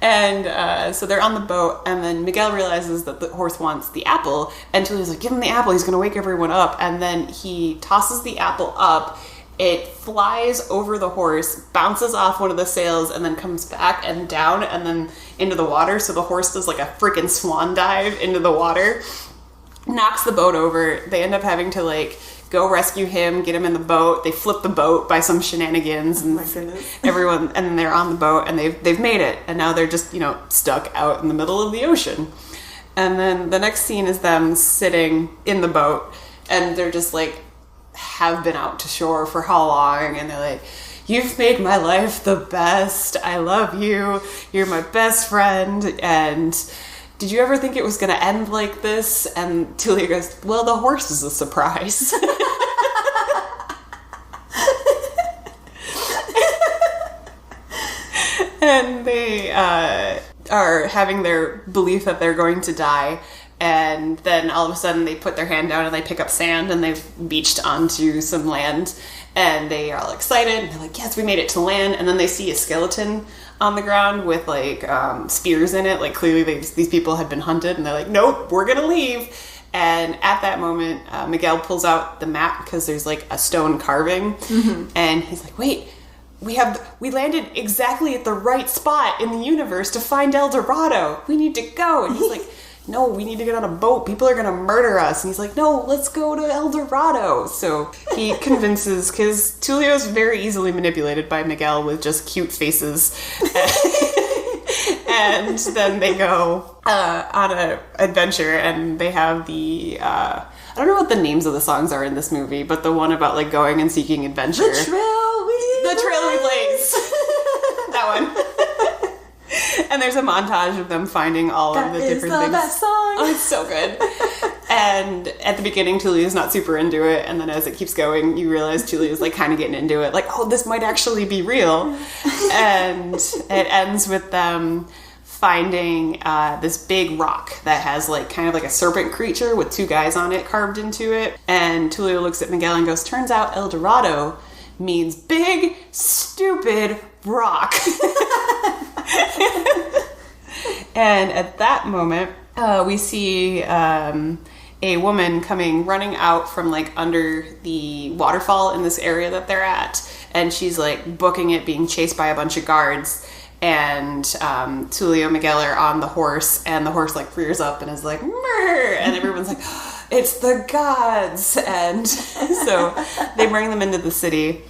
And so they're on the boat, and then Miguel realizes that the horse wants the apple, and Tulio's like, give him the apple, he's going to wake everyone up. And then he tosses the apple up, it flies over the horse, bounces off one of the sails, and then comes back and down and then into the water. So the horse does a freaking swan dive into the water, knocks the boat over. They end up having to go rescue him, get him in the boat. They flip the boat by some shenanigans, and everyone, and then they're on the boat, and they've made it, and now they're just stuck out in the middle of the ocean. And then the next scene is them sitting in the boat, and they're just have been out to shore for how long, and they're like, you've made my life the best. I love you. You're my best friend, and did you ever think it was going to end like this? And Tulio goes, well, the horse is a surprise. And they are having their belief that they're going to die. And then all of a sudden they put their hand down and they pick up sand and they've beached onto some land. And they are all excited. And they're like, yes, we made it to land. And then they see a skeleton on the ground with like spears in it. Like clearly these people had been hunted. And they're like, nope, we're going to leave. And at that moment, Miguel pulls out the map because there's like a stone carving. Mm-hmm. And he's like, wait, we landed exactly at the right spot in the universe to find El Dorado. We need to go. And he's like, no, we need to get on a boat. People are going to murder us. And he's like, no, let's go to El Dorado. So he convinces, because Tulio's very easily manipulated by Miguel with just cute faces. And then they go on an adventure, and they have the... I don't know what the names of the songs are in this movie, but the one about like going and seeking adventure. The Trail We Blaze. That one. And there's a montage of them finding all of the different things. That song. Oh, it's so good. And at the beginning, Tulio's not super into it, and then as it keeps going, you realize Tulio's like kind of getting into it. Like, oh, this might actually be real. And it ends with them finding this big rock that has like kind of like a serpent creature with two guys on it carved into it. And Tulio looks at Miguel and goes, turns out El Dorado means big, stupid rock. And at that moment, we see a woman running out from like under the waterfall in this area that they're at. And she's like booking it, being chased by a bunch of guards. And Tulio Miguel are on the horse, and the horse like rears up and is like, "Murr!" And everyone's like, it's the gods. And so they bring them into the city,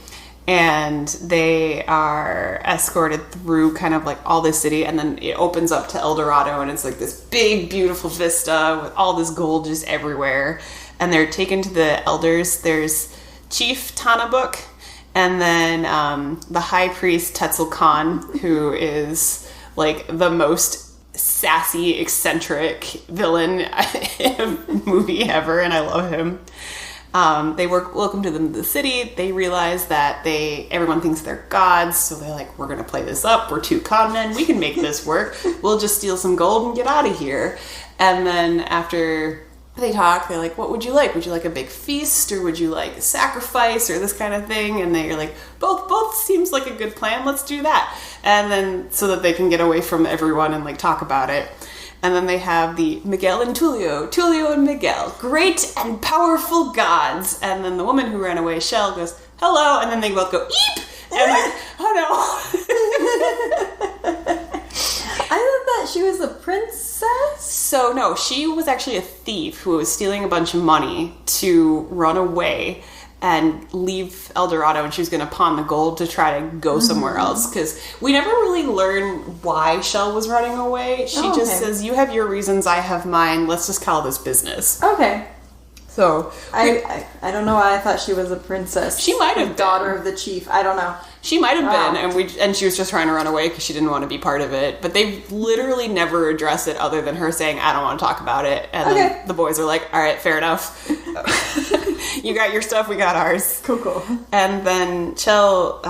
and they are escorted through kind of like all this city, and then it opens up to El Dorado, and it's like this big, beautiful vista with all this gold just everywhere. And they're taken to the elders. There's Chief Tanabuk, and then the high priest Tetzel Khan, who is like the most sassy, eccentric villain in a movie ever, and I love him. They welcome to them to the city. They realize that everyone thinks they're gods, so they're like, we're gonna play this up. We're two con men. We can make this work. We'll just steal some gold and get out of here. And then after they talk, they're like, what would you like? Would you like a big feast, or would you like a sacrifice, or this kind of thing? And they're like, both seems like a good plan. Let's do that. And then so that they can get away from everyone and like talk about it. And then they have the Miguel and Tulio and Miguel, great and powerful gods. And then the woman who ran away, Shell, goes, hello. And then they both go, eep. And like, oh no. I thought that she was a princess. So no, she was actually a thief who was stealing a bunch of money to run away and leave El Dorado, and she was going to pawn the gold to try to go somewhere else, because we never really learn why Shell was running away. She just says, you have your reasons, I have mine, let's just call this business. Okay. So I don't know why I thought she was a princess. She might have been. Daughter of the chief. I don't know. She might have been, and she was just trying to run away because she didn't want to be part of it. But they literally never address it other than her saying, I don't want to talk about it. And then the boys are like, all right, fair enough. You got your stuff, we got ours. Cool. And then Chell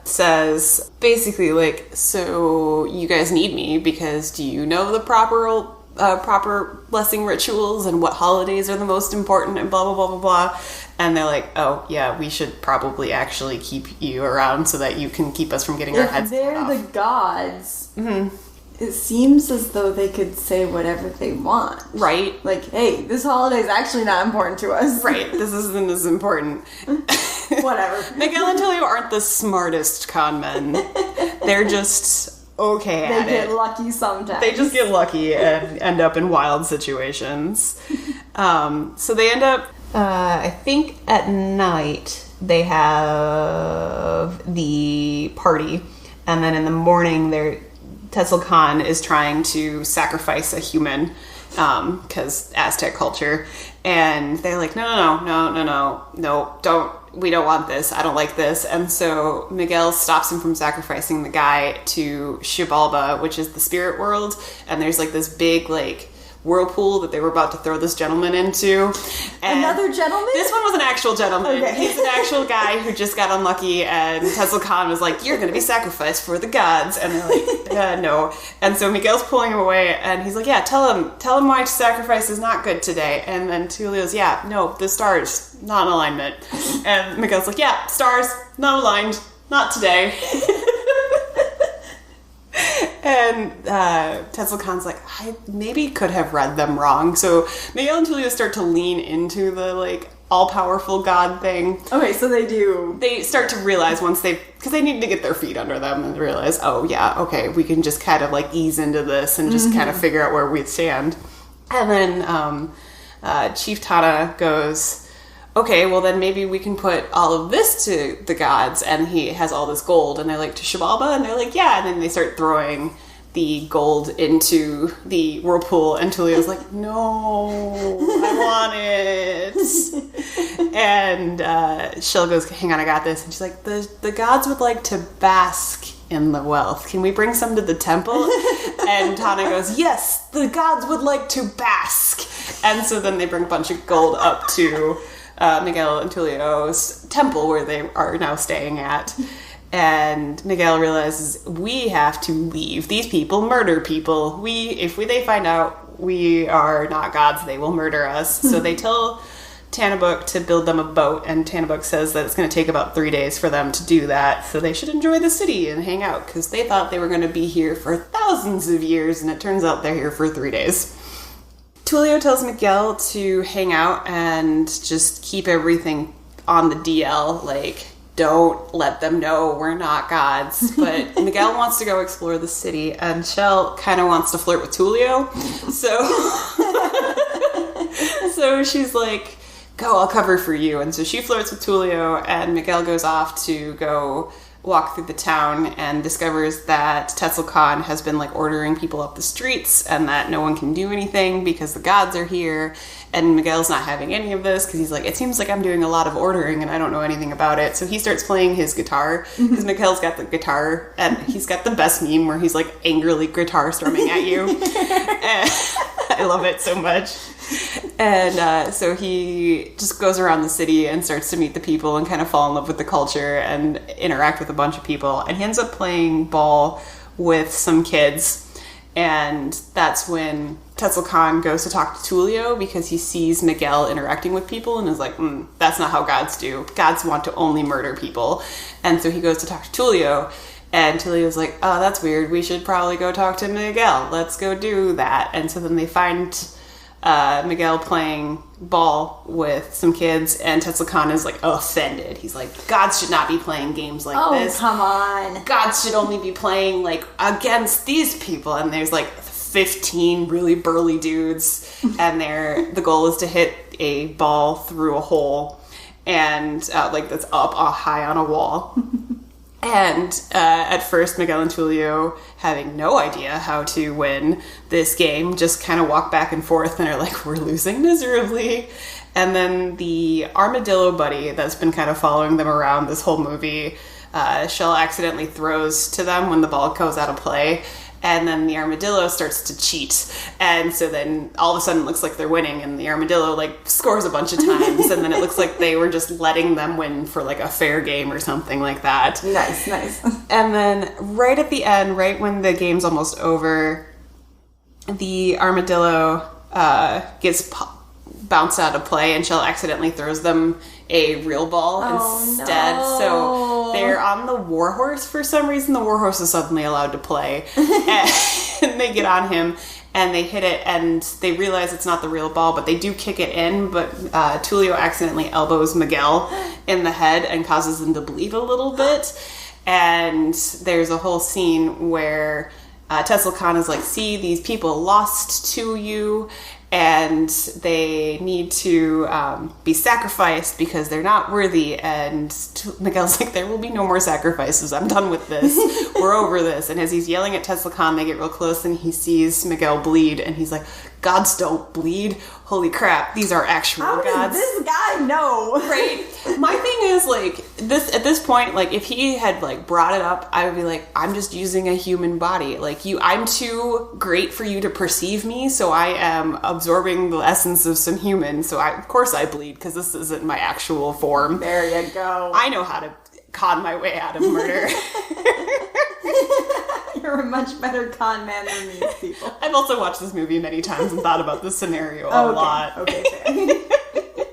says, basically, like, so you guys need me because do you know the proper blessing rituals and what holidays are the most important and blah, blah, blah, blah, blah. And they're like, oh, yeah, we should probably actually keep you around so that you can keep us from getting our heads cut off. If they're the gods, it seems as though they could say whatever they want. Right. Like, hey, this holiday is actually not important to us. Right. This isn't as important. Whatever. Miguel and Tulio aren't the smartest con men. They're just okay at it. They get lucky sometimes. They just get lucky and end up in wild situations. So they end up, I think at night, they have the party. And then in the morning, Tetzel Khan is trying to sacrifice a human, because Aztec culture. And they're like, no, we don't want this. I don't like this. And so Miguel stops him from sacrificing the guy to Xibalba, which is the spirit world. And there's like this big, like, whirlpool that they were about to throw this gentleman into. And Another gentleman? This one was an actual gentleman. Okay. He's an actual guy who just got unlucky, and Tetzel Khan was like, you're going to be sacrificed for the gods. And they're like, no. And so Miguel's pulling him away, and he's like, yeah, tell him why sacrifice is not good today. And then Tulio's, yeah, no, the stars, not in alignment. And Miguel's like, yeah, stars, not aligned, not today. And Tetzel Khan's like, I maybe could have read them wrong. So Miguel and Tulio start to lean into the, like, all-powerful god thing. Okay, so they do. They start to realize once because they need to get their feet under them and realize, oh yeah, okay, we can just kind of, like, ease into this and just kind of figure out where we stand. And then Chief Tana goes, okay, well then maybe we can put all of this to the gods, and he has all this gold, and they're like, to Xibalba? And they're like, yeah, and then they start throwing the gold into the whirlpool, and Tulio's like, no, I want it. And Shell goes, hang on, I got this. And she's like, the gods would like to bask in the wealth. Can we bring some to the temple? And Tana goes, yes, the gods would like to bask. And so then they bring a bunch of gold up to Miguel and Tulio's temple where they are now staying at. And Miguel realizes, we have to leave. These people murder people. If they find out we are not gods, they will murder us. So they tell Tannabuk to build them a boat, and Tannabuk says that it's going to take about 3 days for them to do that. So they should enjoy the city and hang out, because they thought they were going to be here for thousands of years, and it turns out they're here for 3 days. Tulio tells Miguel to hang out and just keep everything on the DL, like, don't let them know we're not gods. But Miguel wants to go explore the city, and Shell kind of wants to flirt with Tulio. So she's like, go, I'll cover for you. And so she flirts with Tulio, and Miguel goes off to go walk through the town and discovers that Tetzel Khan has been, like, ordering people up the streets, and that no one can do anything because the gods are here. And Miguel's not having any of this because he's like, it seems like I'm doing a lot of ordering and I don't know anything about it. So he starts playing his guitar, because Miguel's got the guitar, and he's got the best meme where he's, like, angrily guitar strumming at you. And I love it so much. And so he just goes around the city and starts to meet the people and kind of fall in love with the culture and interact with a bunch of people. And he ends up playing ball with some kids. And that's when Tetzel Khan goes to talk to Tulio, because he sees Miguel interacting with people and is like, that's not how gods do. Gods want to only murder people. And so he goes to talk to Tulio, and Tulio's like, oh, that's weird. We should probably go talk to Miguel. Let's go do that. And so then they find Miguel playing ball with some kids, and Tetzel Khan is, like, offended. He's like, gods should not be playing games like this. Oh, come on. Gods should only be playing, like, against these people. And there's, like, 15 really burly dudes, and the goal is to hit a ball through a hole, and like, that's up high on a wall. And at first, Miguel and Tulio, having no idea how to win this game, just kind of walk back and forth and are like, we're losing miserably. And then the armadillo buddy that's been kind of following them around this whole movie, Shell accidentally throws to them when the ball goes out of play. And then the armadillo starts to cheat. And so then all of a sudden it looks like they're winning, and the armadillo, like, scores a bunch of times. And then it looks like they were just letting them win for, like, a fair game or something like that. Nice. And then right at the end, right when the game's almost over, the armadillo gets bounced out of play, and Shell accidentally throws them a real ball instead. No. So they're on the warhorse for some reason. The warhorse is suddenly allowed to play. And they get on him, and they hit it, and they realize it's not the real ball, but they do kick it in. But Tulio accidentally elbows Miguel in the head and causes them to bleed a little bit. And there's a whole scene where Tetzel Khan is like, see, these people lost to you, and they need to be sacrificed because they're not worthy. And Miguel's like, there will be no more sacrifices. I'm done with this. We're over this. And as he's yelling at Tetzel Khan, they get real close, and he sees Miguel bleed, and he's like, gods don't bleed. Holy crap, these are actual How gods. does this guy know? Right. My thing is, like, this at this point, like, if he had, like, brought it up, I would be like, I'm just using a human body. Like, I'm too great for you to perceive me, so I am absorbing the essence of some human. So of course I bleed, because this isn't my actual form. There you go. I know how to con my way out of murder. You're a much better con man than these people. I've also watched this movie many times and thought about this scenario a lot. Okay, fair.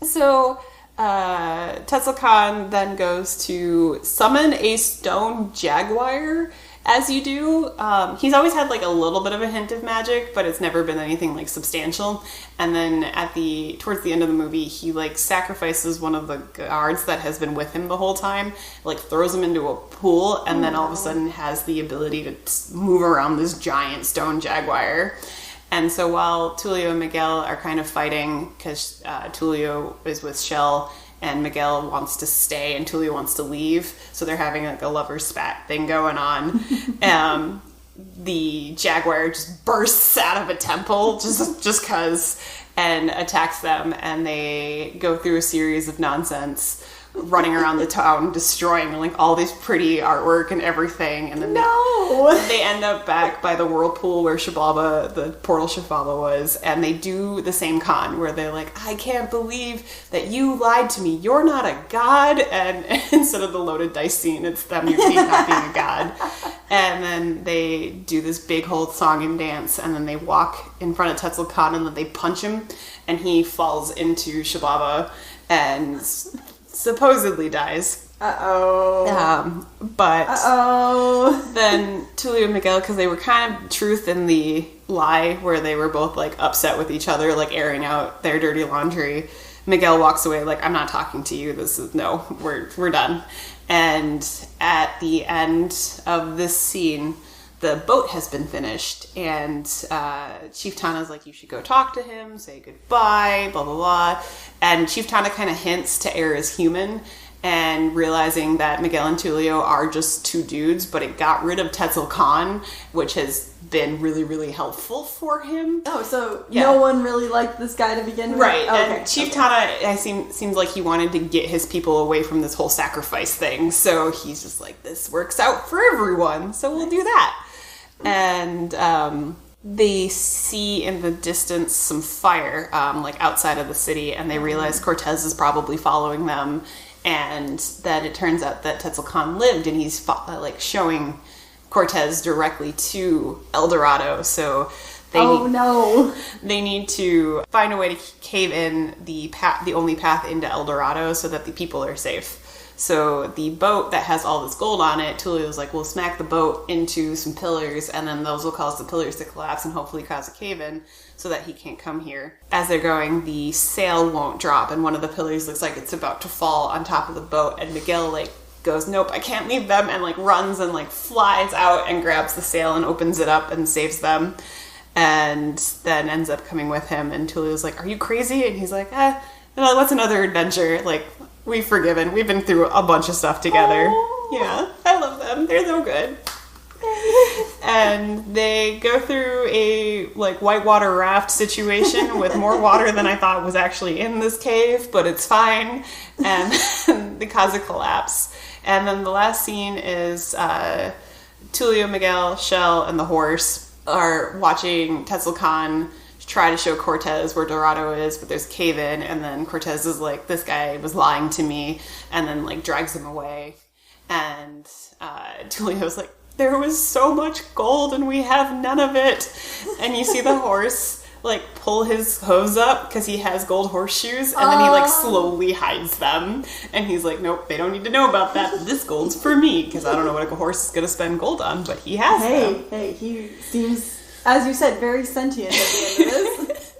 So, Tetzel Khan then goes to summon a stone jaguar, as you do. He's always had, like, a little bit of a hint of magic, but it's never been anything, like, substantial. And then towards the end of the movie, he, like, sacrifices one of the guards that has been with him the whole time, like, throws him into a pool, and then all of a sudden has the ability to move around this giant stone jaguar. And so while Tulio and Miguel are kind of fighting, because Tulio is with Shell, and Miguel wants to stay, and Tulio wants to leave, so they're having, like, a lover's spat thing going on. The jaguar just bursts out of a temple, just cause, and attacks them, and they go through a series of nonsense, running around the town, destroying, like, all these pretty artwork and everything, and then they end up back by the whirlpool where Shibaba, the portal Shibaba was, and they do the same con, where they're like, I can't believe that you lied to me, you're not a god, and instead of the loaded dice scene, it's them not being a god. And then they do this big whole song and dance, and then they walk in front of Tetzel Khan, and then they punch him, and he falls into Shibaba, and supposedly dies. Uh-oh. But Uh-oh. then Tulio and Miguel, because they were kind of truth in the lie, where they were both, like, upset with each other, like, airing out their dirty laundry. Miguel walks away like, I'm not talking to you. We're done. And at the end of this scene, the boat has been finished, and Chief Tana's like, you should go talk to him, say goodbye, blah, blah, blah. And Chief Tana kind of hints to air as human, and realizing that Miguel and Tulio are just two dudes, but it got rid of Tetzel Khan, which has been really, really helpful for him. Oh, so Yeah. no one really liked this guy to begin with? Right, Okay. and Chief Tana seems like he wanted to get his people away from this whole sacrifice thing, so he's just like, this works out for everyone, so we'll do that. And they see in the distance some fire, like, outside of the city, and they realize Cortez is probably following them, and then it turns out that Tetzel Khan lived, and he's, like, showing Cortez directly to El Dorado, so they need to find a way to cave in the only path into El Dorado so that the people are safe. So the boat that has all this gold on it, Tulio's like, we'll smack the boat into some pillars, and then those will cause the pillars to collapse and hopefully cause a cave-in so that he can't come here. As they're going, the sail won't drop, and one of the pillars looks like it's about to fall on top of the boat, and Miguel, like, goes, nope, I can't leave them, and, like, runs and, like, flies out and grabs the sail and opens it up and saves them, and then ends up coming with him, and Tulio's like, are you crazy? And he's like, what's another adventure? Like, we've forgiven. We've been through a bunch of stuff together. Aww. Yeah, I love them. They're so good. And they go through a, like, whitewater raft situation with more water than I thought was actually in this cave, but it's fine. And they cause a collapse. And then the last scene is Tulio, Miguel, Shell, and the horse are watching Tetzel Khan try to show Cortez where Dorado is, but there's a cave-in, and then Cortez is like, this guy was lying to me, and then, like, drags him away. And Tulio's like, there was so much gold and we have none of it. And you see the horse, like, pull his hooves up because he has gold horseshoes, and then he, like, slowly hides them. And he's like, nope, they don't need to know about that. This gold's for me, because I don't know what a horse is going to spend gold on, but he has them. Hey, he seems, as you said, very sentient at the end of this.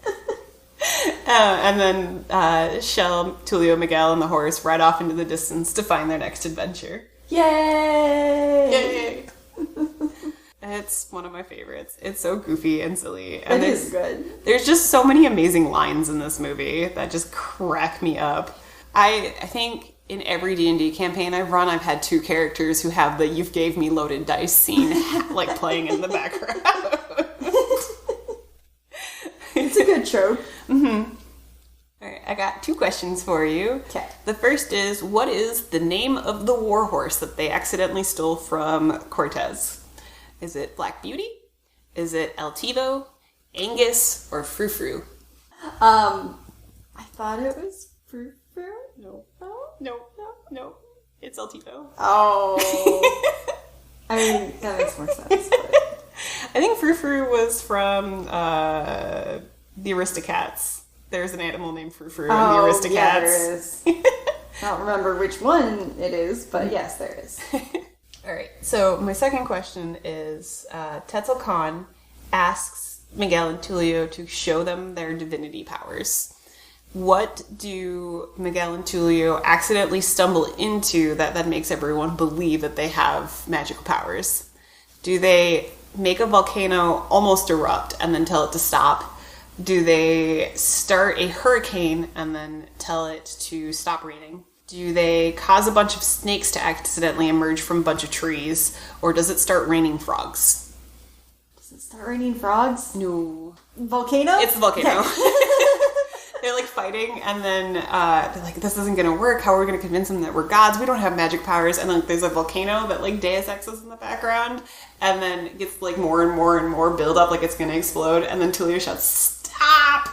And then Shell, Tulio, Miguel, and the horse ride off into the distance to find their next adventure. Yay! Yay! It's one of my favorites. It's so goofy and silly. And It is good. There's just so many amazing lines in this movie that just crack me up. I think in every D&D campaign I've run, I've had two characters who have the "you've gave me loaded dice" scene like playing in the background. It's a good trope. All right, I got 2 questions for you. Okay. The first is, what is the name of the warhorse that they accidentally stole from Cortez? Is it Black Beauty? Is it El Tivo, Angus, or Frou Frou? I thought it was Frou Frou. No. No. It's El Tivo. Oh. I mean, that makes more sense. But... I think Frou Frou was from the Aristocats. There's an animal named Frou Frou in the Aristocats. Yeah, there is. I don't remember which one it is, but yes, there is. All right, so my second question is, Tetzel Khan asks Miguel and Tulio to show them their divinity powers. What do Miguel and Tulio accidentally stumble into that makes everyone believe that they have magical powers? Do they make a volcano almost erupt and then tell it to stop? Do they start a hurricane and then tell it to stop raining? Do they cause a bunch of snakes to accidentally emerge from a bunch of trees? Or does it start raining frogs? Does it start raining frogs? No. Volcano? It's the volcano. Okay. They're like fighting, and then they're like, this isn't gonna work. How are we gonna convince them that we're gods? We don't have magic powers. And then there's a volcano that like Deus Exes in the background, and then it gets like more and more and more build up, like it's gonna explode. And then Tulio shouts, "Stop!"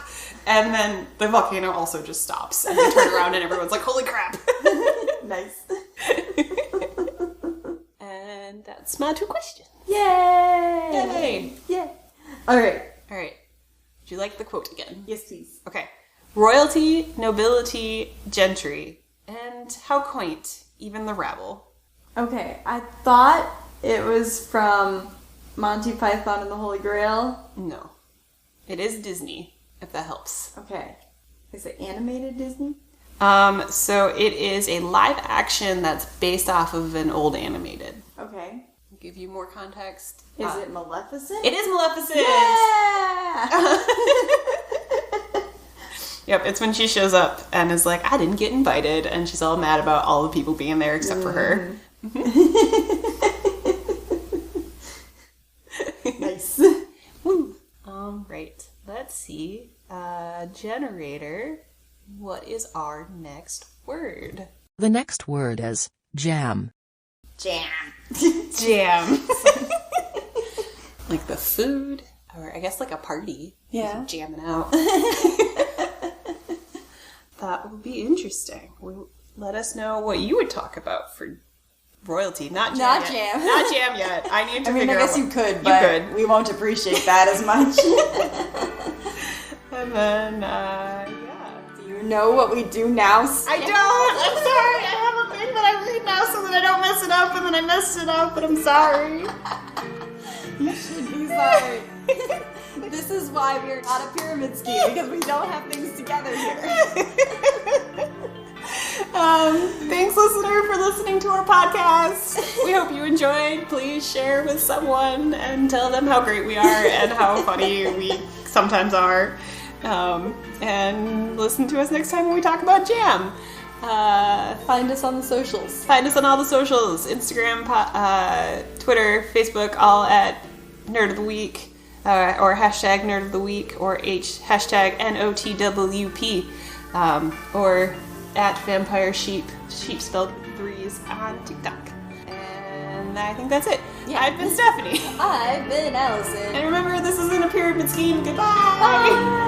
And then the volcano also just stops, and they turn around, and everyone's like, "Holy crap!" Nice. And that's my 2 questions. Yay! Yay! All right. All right. Would you like the quote again? Yes, please. Okay. Royalty, nobility, gentry, and how quaint, even the rabble. Okay, I thought it was from Monty Python and the Holy Grail. No. It is Disney, if that helps. Okay. Is it animated Disney? So it is a live action that's based off of an old animated. Okay. I'll give you more context. Is it Maleficent? It is Maleficent! Yeah! Yep, it's when she shows up and is like, I didn't get invited, and she's all mad about all the people being there except for her. Nice. Woo. Right. Let's see. Generator, what is our next word? The next word is jam. Jam. Jam. Like the food, or I guess like a party. Yeah. Like jamming out. That would be interesting. Let us know what you would talk about for royalty. Not jam Not yet. jam. Not jam yet. I need to I mean, I figure guess out you could, you but could. we won't appreciate that as much. And then, yeah. Do you know what we do now? I don't! I'm sorry! I have a thing that I read now so that I don't mess it up, and then I messed it up, but I'm sorry. You should be sorry. This is why we're not a pyramid scheme, because we don't have things together here. Thanks, listener, for listening to our podcast. We hope you enjoyed. Please share with someone and tell them how great we are and how funny we sometimes are. And listen to us next time when we talk about jam. Find us on the socials. Find us on all the socials. Instagram, Twitter, Facebook, all at Nerd of the Week. Or hashtag Nerd of the Week, or hashtag NOTWP, or at Vampire Sheep spelled with 3s on TikTok. And I think that's it. Yeah. I've been Stephanie. I've been Allison. And remember, this isn't a pyramid scheme. Goodbye! Bye.